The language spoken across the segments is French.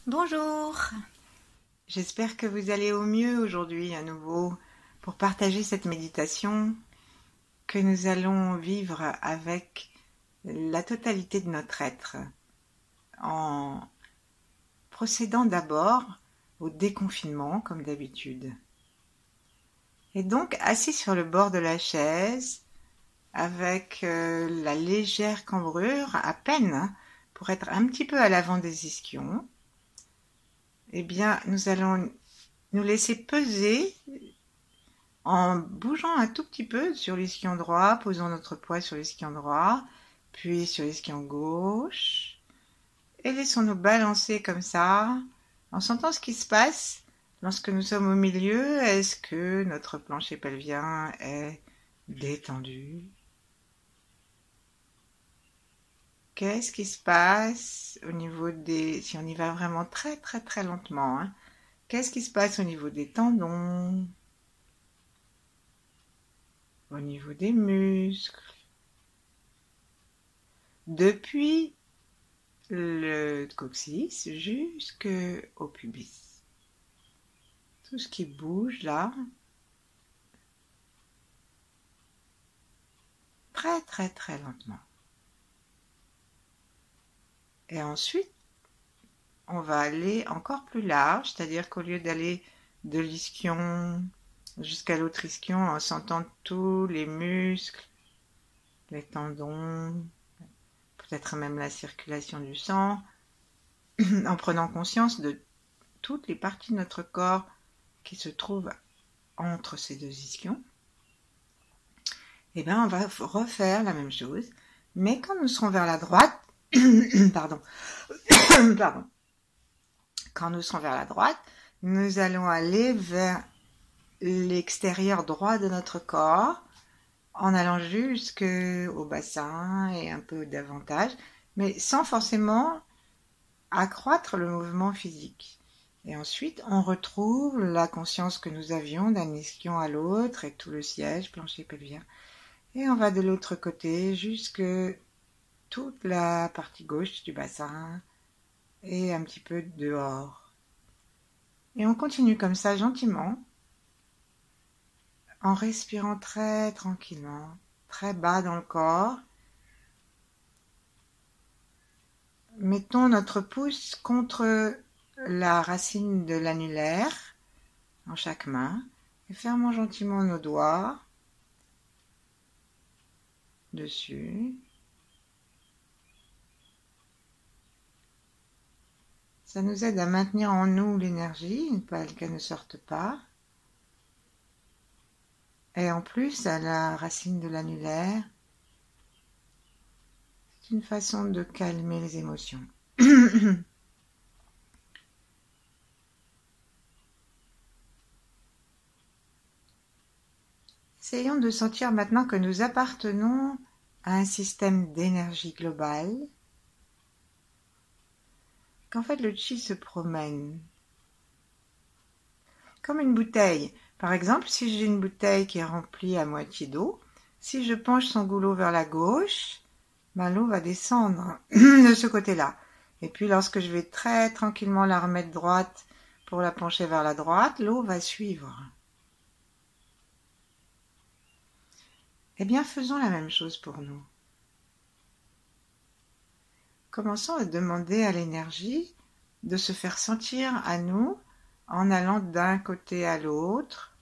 Bonjour, j'espère que vous allez au mieux aujourd'hui à nouveau pour partager cette méditation que nous allons vivre avec la totalité de notre être en procédant d'abord au déconfinement comme d'habitude. Et donc assis sur le bord de la chaise avec la légère cambrure à peine pour être un petit peu à l'avant des ischions, eh bien, nous allons nous laisser peser en bougeant un tout petit peu sur l'ischion droit, posons notre poids sur l'ischion droit, puis sur l'ischion gauche, et laissons-nous balancer comme ça, en sentant ce qui se passe lorsque nous sommes au milieu. Est-ce que notre plancher pelvien est détendu? Qu'est-ce qui se passe au niveau des... Si on y va vraiment très très très lentement, hein, qu'est-ce qui se passe au niveau des tendons, au niveau des muscles, depuis le coccyx jusqu'au pubis. Tout ce qui bouge là, très très très lentement. Et ensuite, on va aller encore plus large, c'est-à-dire qu'au lieu d'aller de l'ischion jusqu'à l'autre ischion en sentant tous les muscles, les tendons, peut-être même la circulation du sang, en prenant conscience de toutes les parties de notre corps qui se trouvent entre ces deux ischions, eh bien on va refaire la même chose, mais quand nous serons vers la droite, pardon, pardon, quand nous serons vers la droite, nous allons aller vers l'extérieur droit de notre corps, en allant jusqu'au bassin et un peu davantage, mais sans forcément accroître le mouvement physique. Et ensuite, on retrouve la conscience que nous avions d'un ischion à l'autre et tout le siège, plancher pelvien. Et on va de l'autre côté jusque toute la partie gauche du bassin et un petit peu dehors. Et on continue comme ça gentiment, en respirant très tranquillement, très bas dans le corps. Mettons notre pouce contre la racine de l'annulaire en chaque main et fermons gentiment nos doigts dessus. Ça nous aide à maintenir en nous l'énergie, qu'elle ne sorte pas. Et en plus, à la racine de l'annulaire, c'est une façon de calmer les émotions. Essayons de sentir maintenant que nous appartenons à un système d'énergie globale, qu'en fait le chi se promène. Comme une bouteille. Par exemple, si j'ai une bouteille qui est remplie à moitié d'eau, si je penche son goulot vers la gauche, l'eau va descendre de ce côté-là. Et puis lorsque je vais très tranquillement la remettre droite pour la pencher vers la droite, l'eau va suivre. Eh bien, faisons la même chose pour nous. Commençons à demander à l'énergie de se faire sentir à nous en allant d'un côté à l'autre.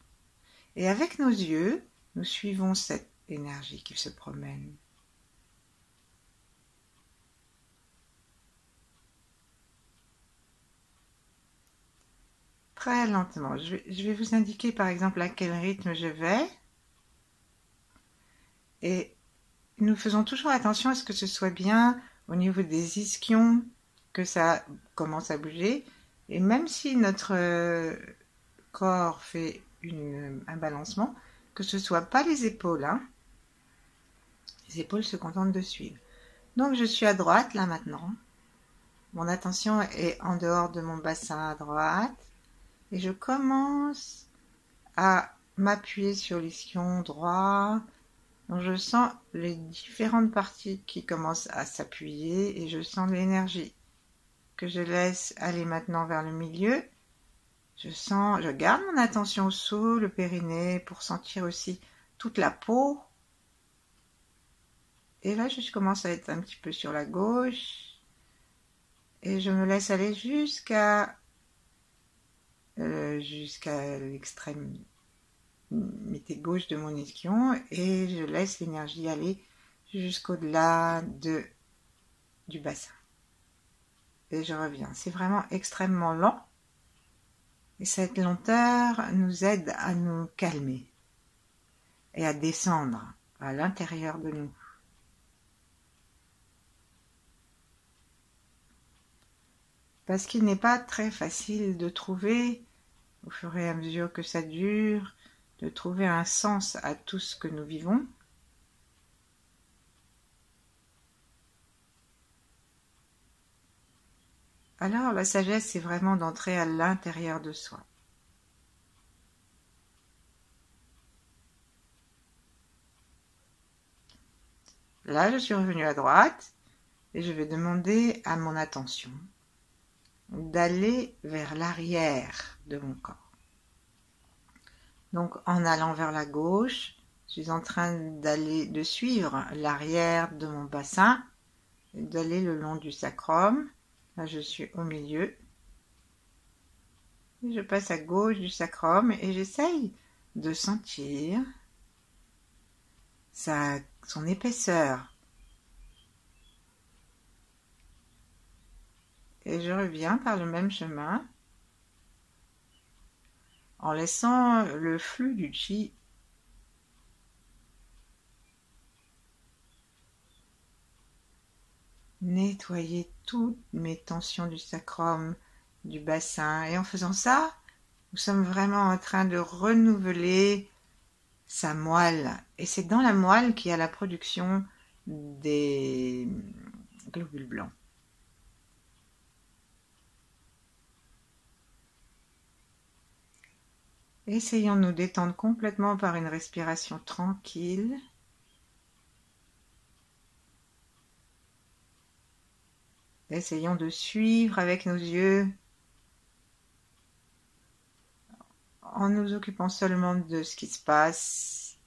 Et avec nos yeux, nous suivons cette énergie qui se promène. Très lentement. Je vais vous indiquer par exemple à quel rythme je vais. Et nous faisons toujours attention à ce que ce soit bien au niveau des ischions que ça commence à bouger. Et même si notre corps fait un balancement, que ce ne soit pas les épaules. Hein. Les épaules se contentent de suivre. Donc je suis à droite là maintenant. Mon attention est en dehors de mon bassin à droite. Et je commence à m'appuyer sur l'ischion droit. Donc je sens les différentes parties qui commencent à s'appuyer et je sens l'énergie que je laisse aller maintenant vers le milieu. Je garde mon attention sous le périnée pour sentir aussi toute la peau. Et là, je commence à être un petit peu sur la gauche. Et je me laisse aller jusqu'à l'extrême gauche de mon ischion. Et je laisse l'énergie aller jusqu'au-delà du bassin. Et je reviens. C'est vraiment extrêmement lent. Et cette lenteur nous aide à nous calmer et à descendre à l'intérieur de nous. Parce qu'il n'est pas très facile de trouver, au fur et à mesure que ça dure, de trouver un sens à tout ce que nous vivons. Alors la sagesse, c'est vraiment d'entrer à l'intérieur de soi. Là, je suis revenue à droite et je vais demander à mon attention d'aller vers l'arrière de mon corps. Donc en allant vers la gauche, je suis en train de suivre l'arrière de mon bassin, d'aller le long du sacrum. Là, je suis au milieu. Et je passe à gauche du sacrum et j'essaye de sentir son épaisseur. Et je reviens par le même chemin en laissant le flux du chi nettoyer toutes mes tensions du sacrum, du bassin. Et en faisant ça, nous sommes vraiment en train de renouveler sa moelle. Et c'est dans la moelle qu'il y a la production des globules blancs. Essayons de nous détendre complètement par une respiration tranquille. Essayons de suivre avec nos yeux en nous occupant seulement de ce qui se passe.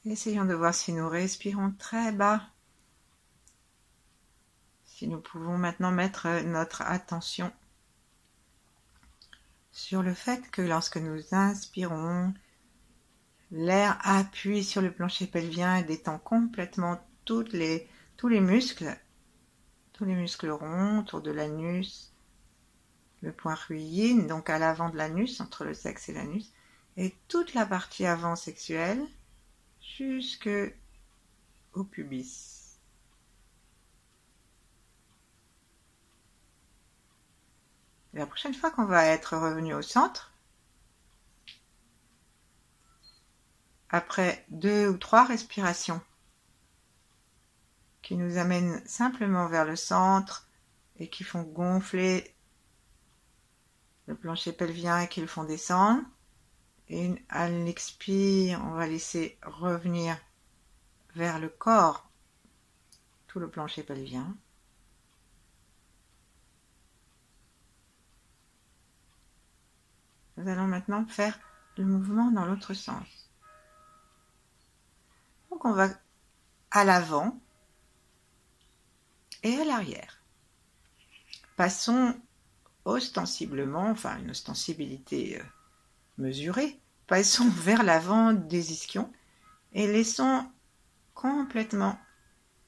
Essayons de voir si nous respirons très bas. Si nous pouvons maintenant mettre notre attention sur le fait que lorsque nous inspirons, l'air appuie sur le plancher pelvien et détend complètement tous les muscles ronds autour de l'anus, le point ruyin, donc à l'avant de l'anus, entre le sexe et l'anus, et toute la partie avant sexuelle jusque au pubis. Et la prochaine fois qu'on va être revenu au centre, après 2 ou 3 respirations qui nous amènent simplement vers le centre et qui font gonfler le plancher pelvien et qui le font descendre, et à l'expire, on va laisser revenir vers le corps tout le plancher pelvien. Nous allons maintenant faire le mouvement dans l'autre sens. Donc on va à l'avant et à l'arrière. Passons ostensiblement, enfin une ostensibilité mesurée, passons vers l'avant des ischions et laissons complètement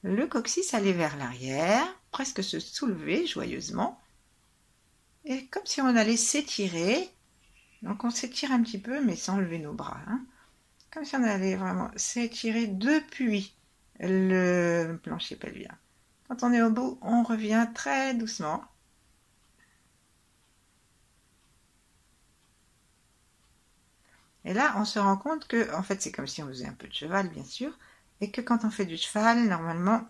le coccyx aller vers l'arrière, presque se soulever joyeusement, et comme si on allait s'étirer. Donc on s'étire un petit peu mais sans lever nos bras, comme si on allait vraiment s'étirer depuis le plancher pelvien. Quand on est au bout, on revient très doucement. Et là, on se rend compte que, en fait, c'est comme si on faisait un peu de cheval, bien sûr, et que quand on fait du cheval, normalement,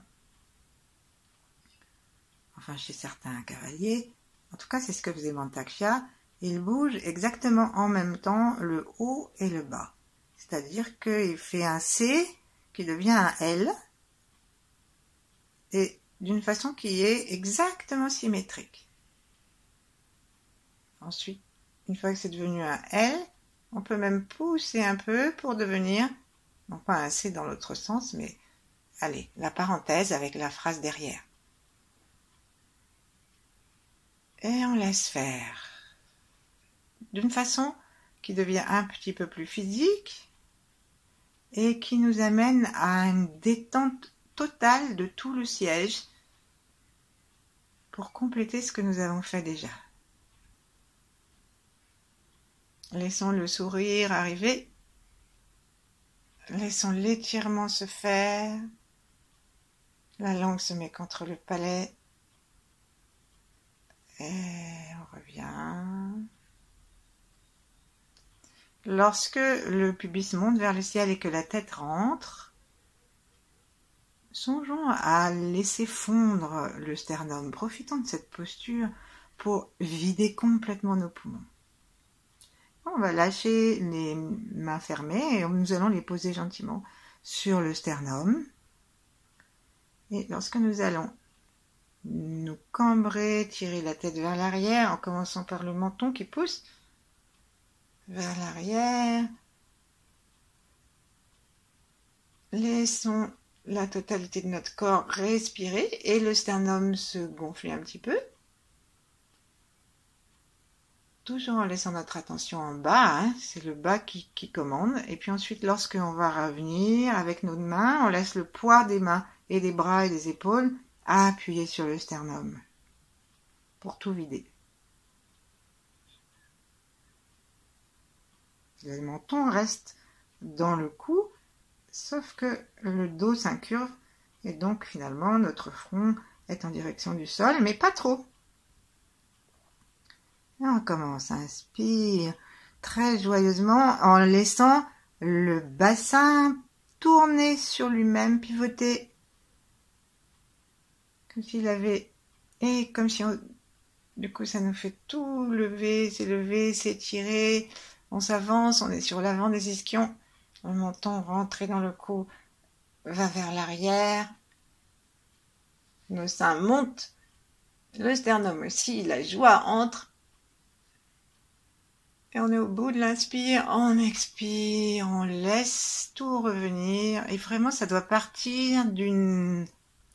enfin chez certains cavaliers, en tout cas c'est ce que faisait Mantakya, il bouge exactement en même temps le haut et le bas. C'est-à-dire qu'il fait un C qui devient un L et d'une façon qui est exactement symétrique. Ensuite, une fois que c'est devenu un L, on peut même pousser un peu pour devenir, non pas un C dans l'autre sens, mais allez, la parenthèse avec la phrase derrière. Et on laisse faire. D'une façon qui devient un petit peu plus physique et qui nous amène à une détente totale de tout le siège pour compléter ce que nous avons fait déjà. Laissons le sourire arriver. Laissons l'étirement se faire. La langue se met contre le palais. Et on revient. Lorsque le pubis monte vers le ciel et que la tête rentre, songeons à laisser fondre le sternum. Profitons de cette posture pour vider complètement nos poumons. On va lâcher les mains fermées et nous allons les poser gentiment sur le sternum. Et lorsque nous allons nous cambrer, tirer la tête vers l'arrière en commençant par le menton qui pousse vers l'arrière, laissons la totalité de notre corps respirer et le sternum se gonfler un petit peu. Toujours en laissant notre attention en bas, hein, c'est le bas qui commande. Et puis ensuite, lorsqu'on va revenir avec nos mains, on laisse le poids des mains et des bras et des épaules appuyer sur le sternum pour tout vider. Le menton reste dans le cou, sauf que le dos s'incurve et donc finalement notre front est en direction du sol, mais pas trop. Et on commence, inspire très joyeusement en laissant le bassin tourner sur lui-même, pivoter, comme s'il avait, et comme si du coup ça nous fait tout lever, s'étirer, on s'avance, on est sur l'avant des ischions, le menton rentré dans le cou, va vers l'arrière, nos seins montent, le sternum aussi, la joie entre. Et on est au bout de l'inspire, on expire, on laisse tout revenir. Et vraiment, ça doit partir d'une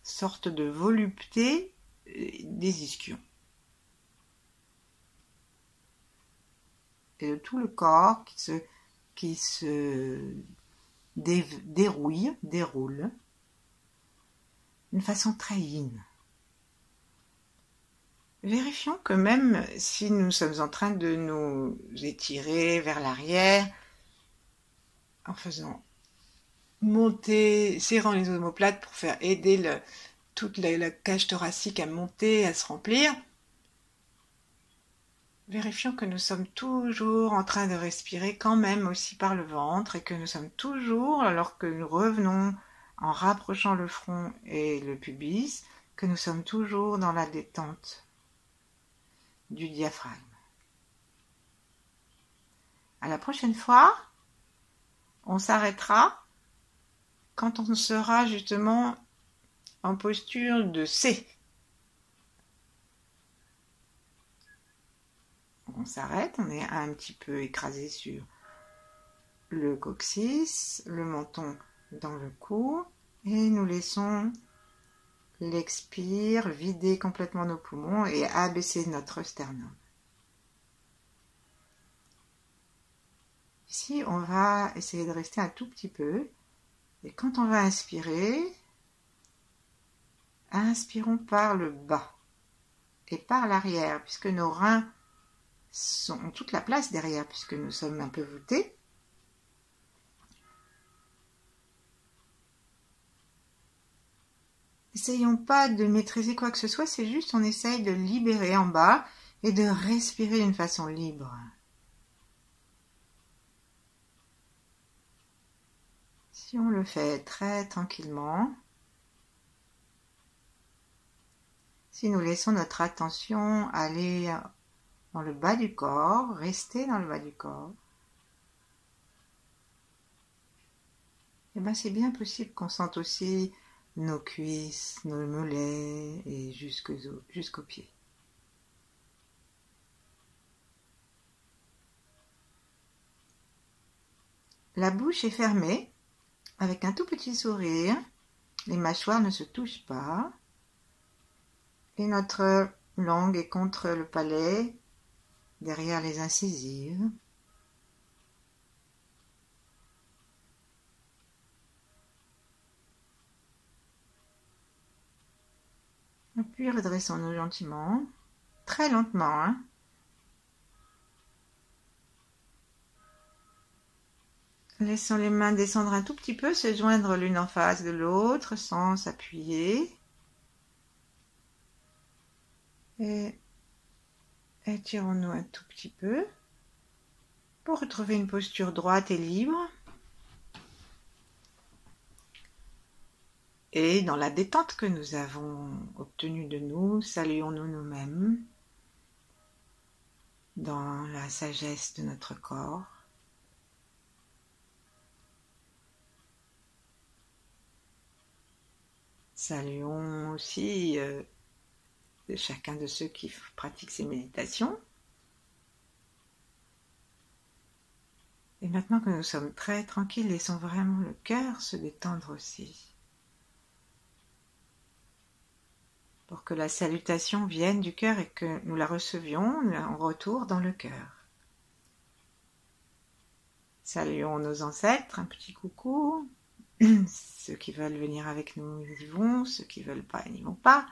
sorte de volupté des ischions. Et de tout le corps qui se déroule d'une façon très yin. Vérifions que même si nous sommes en train de nous étirer vers l'arrière, en faisant monter, serrant les omoplates pour faire aider toute la cage thoracique à monter, à se remplir, vérifions que nous sommes toujours en train de respirer quand même aussi par le ventre et que nous sommes toujours, alors que nous revenons en rapprochant le front et le pubis, que nous sommes toujours dans la détente du diaphragme. À la prochaine fois, on s'arrêtera quand on sera justement en posture de C. On s'arrête, on est un petit peu écrasé sur le coccyx, le menton dans le cou, et nous laissons l'expire vider complètement nos poumons et abaisser notre sternum. Ici, on va essayer de rester un tout petit peu. Et quand on va inspirer, inspirons par le bas et par l'arrière, puisque nos reins ont toute la place derrière, puisque nous sommes un peu voûtés. Essayons pas de maîtriser quoi que ce soit, c'est juste on essaye de libérer en bas et de respirer d'une façon libre. Si on le fait très tranquillement, si nous laissons notre attention aller dans le bas du corps, restez dans le bas du corps. Et bien c'est bien possible qu'on sente aussi nos cuisses, nos mollets et jusqu'aux pieds. La bouche est fermée avec un tout petit sourire. Les mâchoires ne se touchent pas. Et notre langue est contre le palais, derrière les incisives. Et puis redressons-nous gentiment, très lentement, hein. Laissons les mains descendre un tout petit peu, se joindre l'une en face de l'autre sans s'appuyer. Et étirons-nous un tout petit peu pour retrouver une posture droite et libre. Et dans la détente que nous avons obtenue de nous, saluons-nous nous-mêmes dans la sagesse de notre corps. Saluons aussi chacun de ceux qui pratiquent ces méditations. Et maintenant que nous sommes très tranquilles, laissons vraiment le cœur se détendre aussi. Pour que la salutation vienne du cœur et que nous la recevions en retour dans le cœur. Saluons nos ancêtres, un petit coucou. Ceux qui veulent venir avec nous, ils y vont. Ceux qui ne veulent pas, ils n'y vont pas.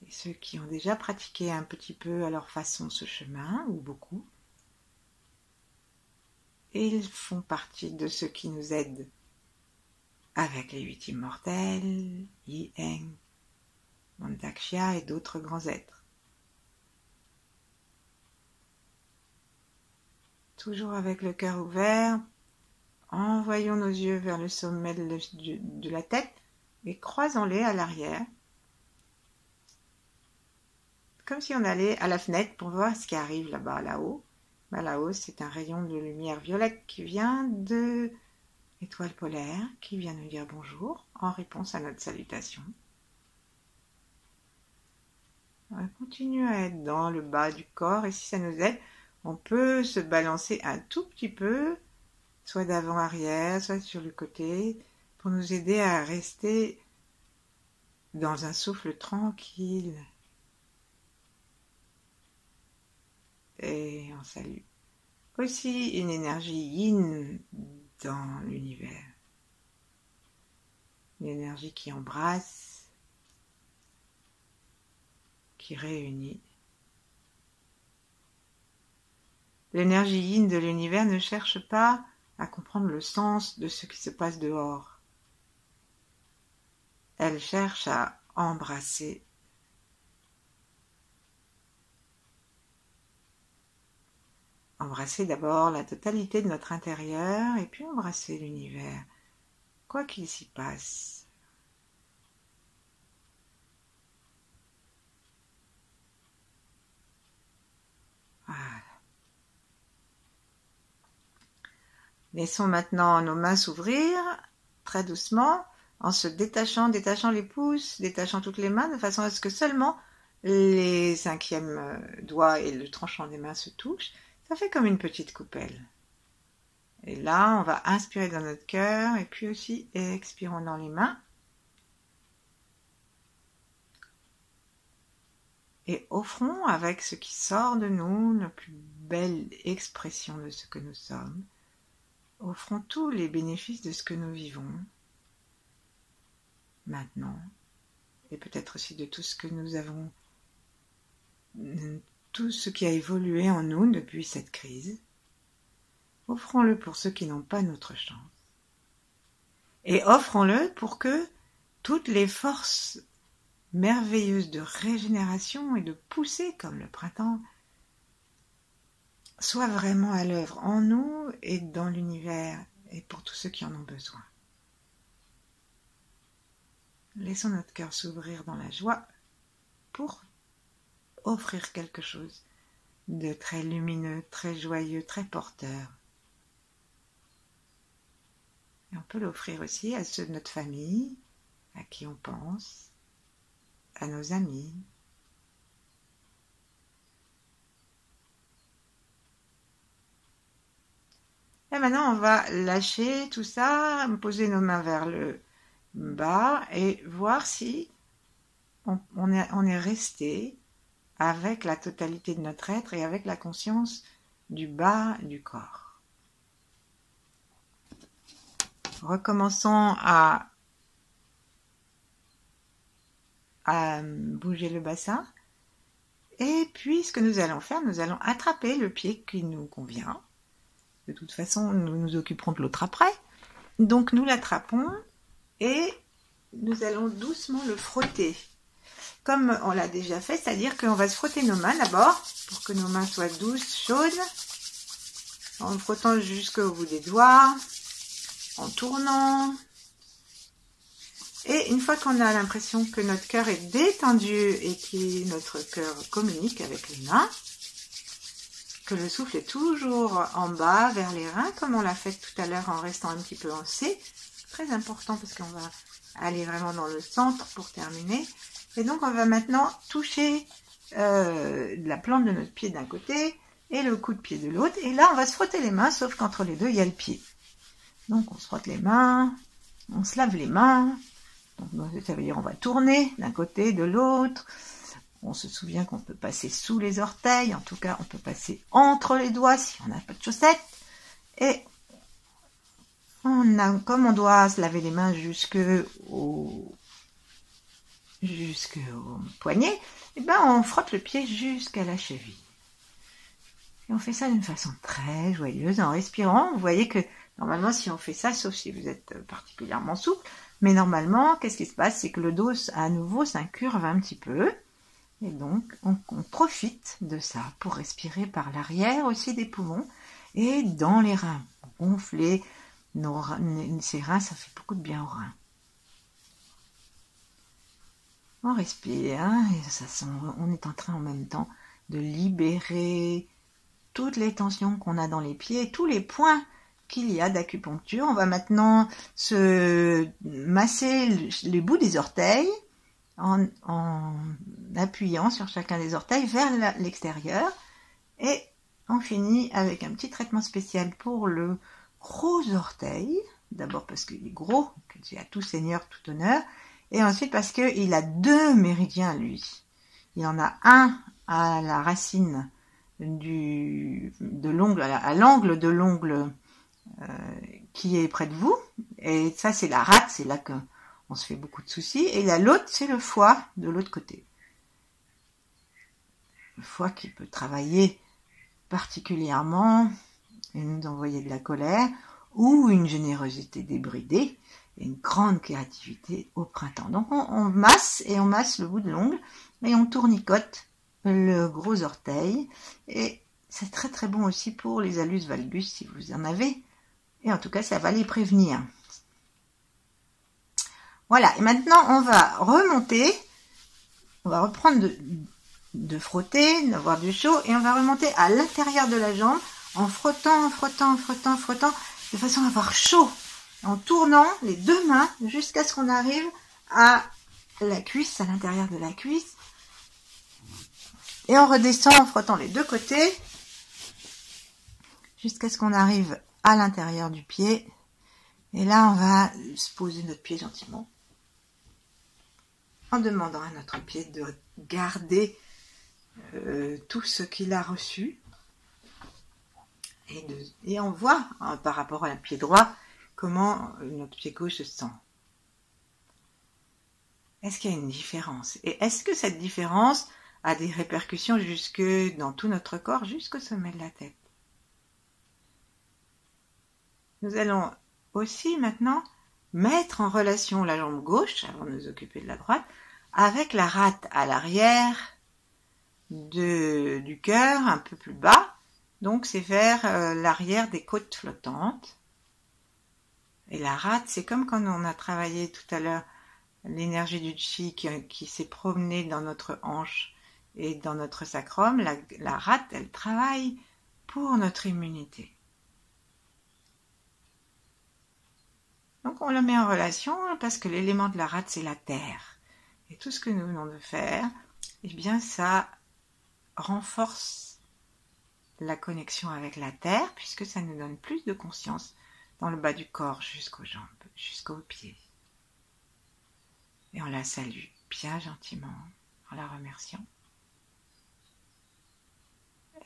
Et ceux qui ont déjà pratiqué un petit peu à leur façon ce chemin, ou beaucoup, et ils font partie de ceux qui nous aident avec les 8 immortels, Yi Heng, Mantakshya et d'autres grands êtres. Toujours avec le cœur ouvert, envoyons nos yeux vers le sommet de la tête et croisons-les à l'arrière, comme si on allait à la fenêtre pour voir ce qui arrive là-bas, là-haut. Là-haut, c'est un rayon de lumière violette qui vient de l'étoile polaire, qui vient nous dire bonjour en réponse à notre salutation. On continue à être dans le bas du corps et si ça nous aide, on peut se balancer un tout petit peu, soit d'avant-arrière, soit sur le côté, pour nous aider à rester dans un souffle tranquille. Et on salue aussi une énergie yin dans l'univers. Une énergie qui embrasse, qui réunit. L'énergie yin de l'univers ne cherche pas à comprendre le sens de ce qui se passe dehors. Elle cherche à embrasser. Embrasser d'abord la totalité de notre intérieur et puis embrasser l'univers, quoi qu'il s'y passe. Voilà. Laissons maintenant nos mains s'ouvrir très doucement en se détachant les pouces, détachant toutes les mains de façon à ce que seulement les 5e doigts et le tranchant des mains se touchent. Ça fait comme une petite coupelle. Et là, on va inspirer dans notre cœur et puis aussi expirons dans les mains. Et offrons avec ce qui sort de nous la plus belle expression de ce que nous sommes. Offrons tous les bénéfices de ce que nous vivons maintenant. Et peut-être aussi de tout ce que nous avons, tout ce qui a évolué en nous depuis cette crise. Offrons-le pour ceux qui n'ont pas notre chance. Et offrons-le pour que toutes les forces merveilleuses de régénération et de poussée, comme le printemps, soient vraiment à l'œuvre en nous et dans l'univers et pour tous ceux qui en ont besoin. Laissons notre cœur s'ouvrir dans la joie pour offrir quelque chose de très lumineux, très joyeux, très porteur. Et on peut l'offrir aussi à ceux de notre famille, à qui on pense, à nos amis. Et maintenant, on va lâcher tout ça, poser nos mains vers le bas et voir si on est resté avec la totalité de notre être et avec la conscience du bas du corps. Recommençons à bouger le bassin. Et puis, ce que nous allons faire, nous allons attraper le pied qui nous convient. De toute façon, nous nous occuperons de l'autre après. Donc, nous l'attrapons et nous allons doucement le frotter. Comme on l'a déjà fait, c'est-à-dire qu'on va se frotter nos mains d'abord, pour que nos mains soient douces, chaudes, en frottant jusqu'au bout des doigts, en tournant. Et une fois qu'on a l'impression que notre cœur est détendu et que notre cœur communique avec les mains, que le souffle est toujours en bas vers les reins, comme on l'a fait tout à l'heure en restant un petit peu en C. Très important parce qu'on va aller vraiment dans le centre pour terminer. Et donc on va maintenant toucher la plante de notre pied d'un côté et le coup de pied de l'autre. Et là on va se frotter les mains, sauf qu'entre les deux il y a le pied. Donc on se frotte les mains, on se lave les mains. Donc, ça veut dire on va tourner d'un côté, de l'autre. On se souvient qu'on peut passer sous les orteils, en tout cas on peut passer entre les doigts si on n'a pas de chaussettes. Et comme on doit se laver les mains jusqu'au poignet, et ben on frotte le pied jusqu'à la cheville. Et on fait ça d'une façon très joyeuse en respirant. Vous voyez que normalement si on fait ça, sauf si vous êtes particulièrement souple, mais normalement, qu'est-ce qui se passe? C'est que le dos, à nouveau, s'incurve un petit peu. Et donc, on profite de ça pour respirer par l'arrière aussi des poumons et dans les reins. Gonfler ces reins, ça fait beaucoup de bien aux reins. On respire et on est en train en même temps de libérer toutes les tensions qu'on a dans les pieds, tous les points qu'il y a d'acupuncture. On va maintenant se masser les bouts des orteils en appuyant sur chacun des orteils vers l'extérieur. Et on finit avec un petit traitement spécial pour le gros orteil. D'abord parce qu'il est gros, que c'est à tout seigneur, tout honneur. Et ensuite parce qu'il a 2 méridiens, lui. Il en a un à la racine de l'ongle, à l'angle de l'ongle qui est près de vous. Et ça, c'est la rate, c'est là qu'on se fait beaucoup de soucis. Et là, l'autre, c'est le foie de l'autre côté. Le foie qui peut travailler particulièrement et nous envoyer de la colère ou une générosité débridée et une grande créativité au printemps. Donc on masse et on masse le bout de l'ongle et on tournicote le gros orteil. Et c'est très très bon aussi pour les hallux valgus si vous en avez. Et en tout cas, ça va les prévenir. Voilà, et maintenant on va remonter, on va reprendre de frotter, d'avoir du chaud, et on va remonter à l'intérieur de la jambe en frottant, de façon à avoir chaud, en tournant les 2 mains jusqu'à ce qu'on arrive à la cuisse, à l'intérieur de la cuisse. Et on redescend en frottant les 2 côtés jusqu'à ce qu'on arrive à l'intérieur du pied. Et là, on va se poser notre pied gentiment en demandant à notre pied de garder tout ce qu'il a reçu. Et on voit, par rapport à un pied droit, comment notre pied gauche se sent. Est-ce qu'il y a une différence? Et est-ce que cette différence a des répercussions jusque dans tout notre corps, jusqu'au sommet de la tête? Nous allons aussi maintenant mettre en relation la jambe gauche, avant de nous occuper de la droite, avec la rate à l'arrière du cœur, un peu plus bas. Donc c'est vers l'arrière des côtes flottantes. Et la rate, c'est comme quand on a travaillé tout à l'heure l'énergie du chi qui s'est promenée dans notre hanche Et dans notre sacrum, la rate, elle travaille pour notre immunité. Donc on le met en relation parce que l'élément de la rate, c'est la terre. Et tout ce que nous venons de faire, eh bien ça renforce la connexion avec la terre puisque ça nous donne plus de conscience dans le bas du corps jusqu'aux jambes, jusqu'aux pieds. Et on la salue bien gentiment en la remerciant.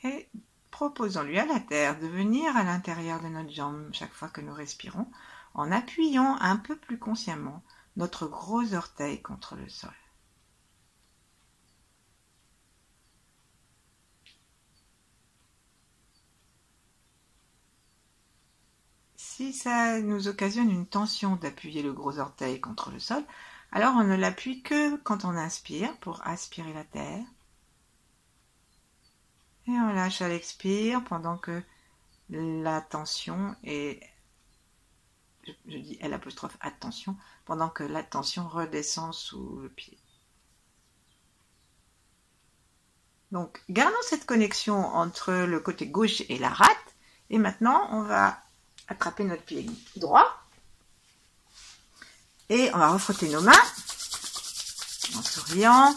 Et proposons-lui à la terre de venir à l'intérieur de notre jambe chaque fois que nous respirons en appuyant un peu plus consciemment notre gros orteil contre le sol. Si ça nous occasionne une tension d'appuyer le gros orteil contre le sol, alors on ne l'appuie que quand on inspire pour aspirer la terre. Et on lâche à l'expire pendant que la tension est, je dis L', attention, pendant que la tension redescend sous le pied. Donc, gardons cette connexion entre le côté gauche et la rate. Et maintenant, on va attraper notre pied droit. Et on va refrotter nos mains en souriant,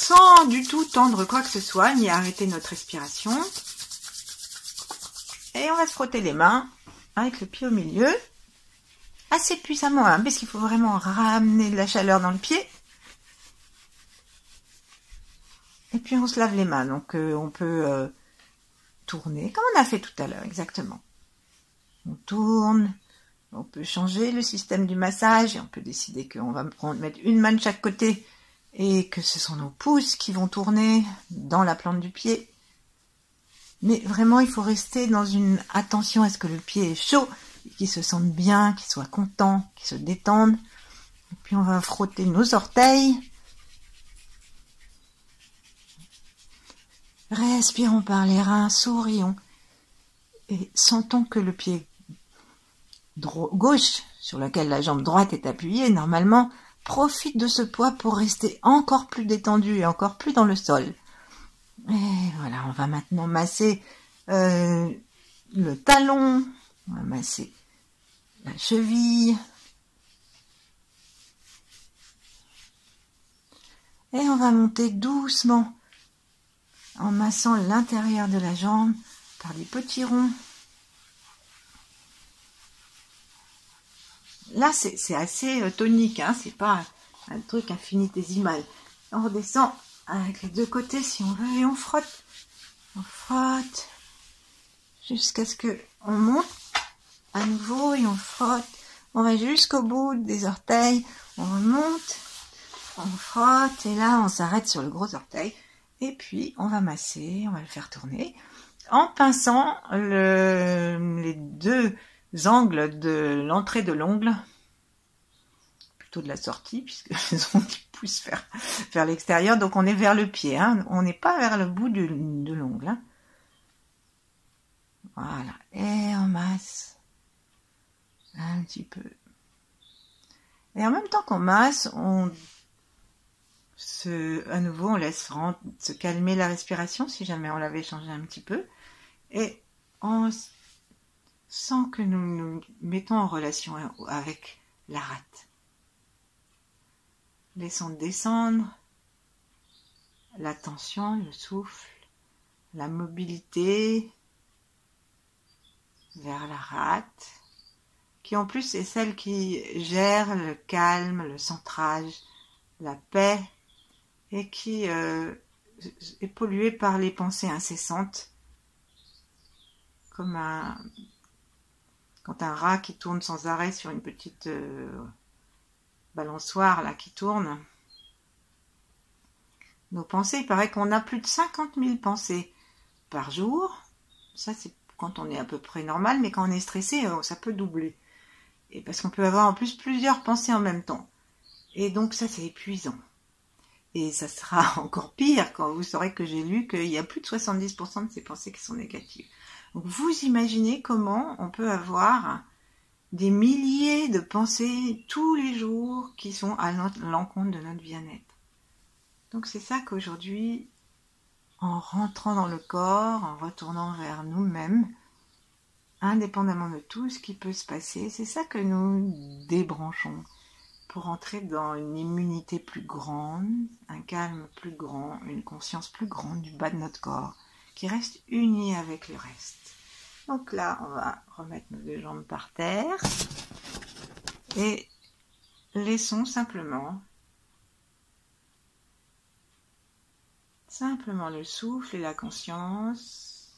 sans du tout tendre quoi que ce soit, ni arrêter notre respiration. Et on va se frotter les mains avec le pied au milieu, assez puissamment, parce qu'il faut vraiment ramener de la chaleur dans le pied. Et puis on se lave les mains, donc on peut tourner, comme on a fait tout à l'heure, exactement. On tourne, on peut changer le système du massage, et on peut décider qu'on va mettre une main de chaque côté, et que ce sont nos pouces qui vont tourner dans la plante du pied. Mais vraiment, il faut rester dans une attention à ce que le pied est chaud, qu'il se sente bien, qu'il soit content, qu'il se détende. Et puis on va frotter nos orteils. Respirons par les reins, sourions. Et sentons que le pied gauche, sur lequel la jambe droite est appuyée, normalement, profite de ce poids pour rester encore plus détendu et encore plus dans le sol. Et voilà, on va maintenant masser le talon, on va masser la cheville. Et on va monter doucement en massant l'intérieur de la jambe par des petits ronds. Là, c'est assez tonique, hein, c'est pas un truc infinitésimal. On redescend avec les deux côtés si on veut et on frotte jusqu'à ce que on monte à nouveau et on frotte. On va jusqu'au bout des orteils, on remonte, on frotte et là on s'arrête sur le gros orteil et puis on va masser, on va le faire tourner en pinçant les deux angles de l'entrée de l'ongle, plutôt de la sortie puisque les ongles poussent vers l'extérieur, donc on est vers le pied, hein. On n'est pas vers le bout de l'ongle, hein. Voilà, et on masse un petit peu. Et en même temps qu'on masse, à nouveau, on laisse se calmer la respiration si jamais on l'avait changé un petit peu. Et on sent que nous nous mettons en relation avec la rate. Laissons descendre la tension, le souffle, la mobilité vers la rate, qui en plus est celle qui gère le calme, le centrage, la paix, et qui est polluée par les pensées incessantes, comme quand un rat qui tourne sans arrêt sur une petite balançoire là qui tourne. Nos pensées, il paraît qu'on a plus de 50 000 pensées par jour. Ça, c'est quand on est à peu près normal, mais quand on est stressé, ça peut doubler. Et parce qu'on peut avoir en plus plusieurs pensées en même temps. Et donc ça, c'est épuisant. Et ça sera encore pire quand vous saurez que j'ai lu qu'il y a plus de 70% de ces pensées qui sont négatives. Donc vous imaginez comment on peut avoir des milliers de pensées tous les jours qui sont à l'encontre de notre bien-être. Donc c'est ça qu'aujourd'hui, en rentrant dans le corps, en retournant vers nous-mêmes, indépendamment de tout ce qui peut se passer, c'est ça que nous débranchons pour entrer dans une immunité plus grande, un calme plus grand, une conscience plus grande du bas de notre corps, qui reste unie avec le reste. Donc là, on va remettre nos deux jambes par terre et laissons simplement le souffle et la conscience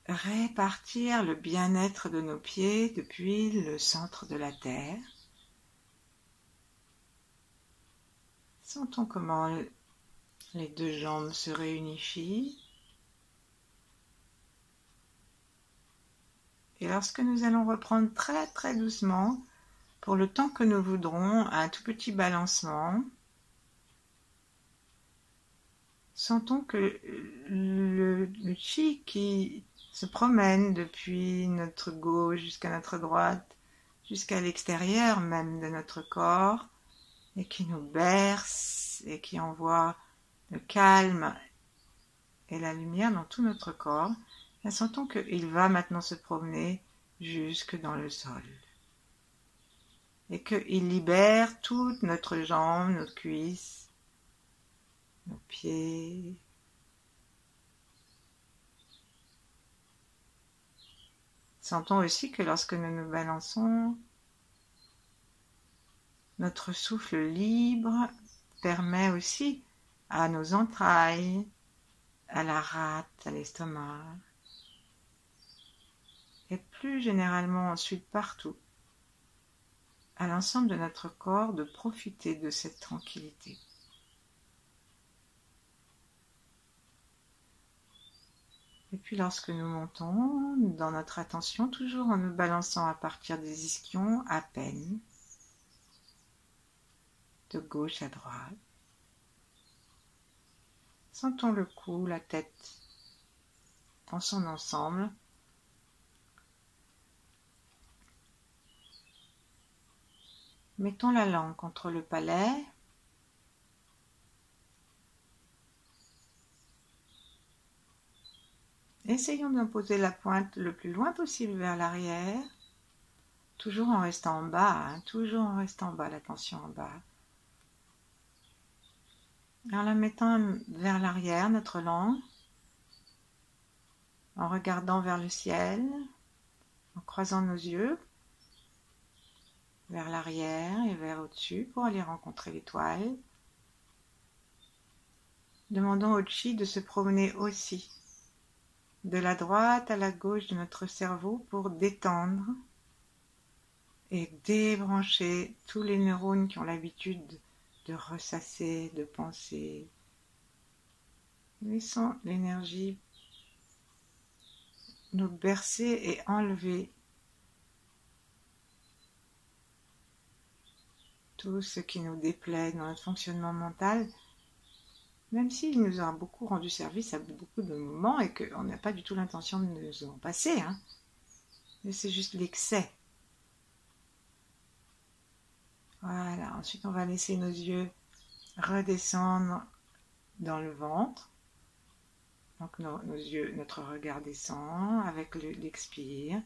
répartir le bien-être de nos pieds depuis le centre de la terre. Sentons comment les deux jambes se réunifient. Et lorsque nous allons reprendre très très doucement, pour le temps que nous voudrons, un tout petit balancement, sentons que le chi qui se promène depuis notre gauche jusqu'à notre droite, jusqu'à l'extérieur même de notre corps, et qui nous berce et qui envoie le calme et la lumière dans tout notre corps, et sentons qu'il va maintenant se promener jusque dans le sol. Et qu'il libère toute notre jambe, nos cuisses, nos pieds. Sentons aussi que lorsque nous nous balançons, notre souffle libre permet aussi à nos entrailles, à la rate, à l'estomac, et plus généralement ensuite partout, à l'ensemble de notre corps de profiter de cette tranquillité. Et puis lorsque nous montons dans notre attention, toujours en nous balançant à partir des ischions à peine, de gauche à droite, sentons le cou, la tête dans son ensemble. Mettons la langue contre le palais. Essayons d'imposer la pointe le plus loin possible vers l'arrière, toujours en restant en bas, toujours en restant en bas, l'attention en bas. En la mettant vers l'arrière, notre langue, en regardant vers le ciel, en croisant nos yeux, vers l'arrière et vers au-dessus pour aller rencontrer l'étoile. Demandons au chi de se promener aussi, de la droite à la gauche de notre cerveau pour détendre et débrancher tous les neurones qui ont l'habitude de ressasser, de penser. Laissons l'énergie nous bercer et enlever tout ce qui nous déplaît dans notre fonctionnement mental, même s'il nous a beaucoup rendu service à beaucoup de moments et qu'on n'a pas du tout l'intention de nous en passer, mais c'est juste l'excès. Voilà, ensuite on va laisser nos yeux redescendre dans le ventre. Donc nos yeux, notre regard descend avec l'expire.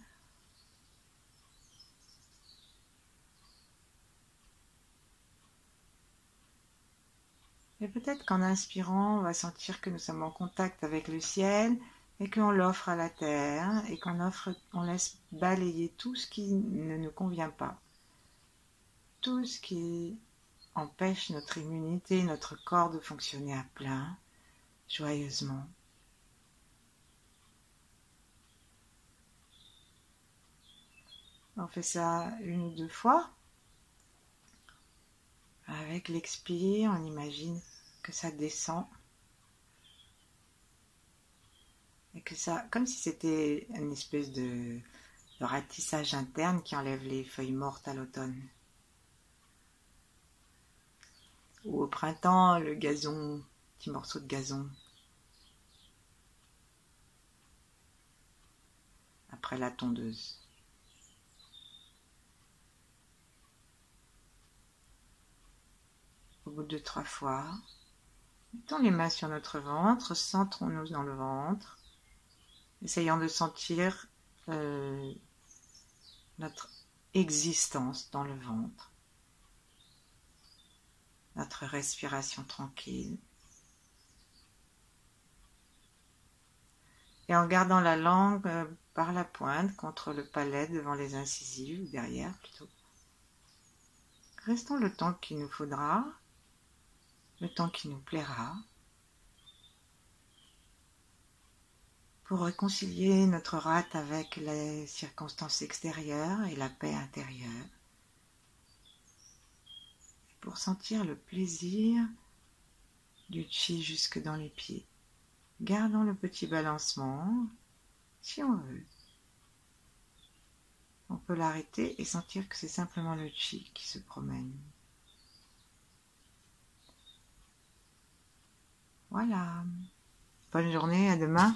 Et peut-être qu'en inspirant, on va sentir que nous sommes en contact avec le ciel et qu'on l'offre à la terre et on laisse balayer tout ce qui ne nous convient pas. Tout ce qui empêche notre immunité, notre corps de fonctionner à plein, joyeusement. On fait ça 1 ou 2 fois. Avec l'expire, on imagine que ça descend. Et que ça, comme si c'était une espèce de ratissage interne qui enlève les feuilles mortes à l'automne. Ou au printemps, le gazon, petit morceau de gazon. Après la tondeuse. bout de 3 fois. Mettons les mains sur notre ventre, centrons-nous dans le ventre, essayons de sentir notre existence dans le ventre, notre respiration tranquille. Et en gardant la langue par la pointe contre le palais devant les incisives, ou derrière plutôt. Restons le temps qu'il nous faudra, le temps qui nous plaira, pour réconcilier notre rate avec les circonstances extérieures et la paix intérieure, pour sentir le plaisir du chi jusque dans les pieds. Gardons le petit balancement, si on veut. On peut l'arrêter et sentir que c'est simplement le chi qui se promène. Voilà. Bonne journée, à demain.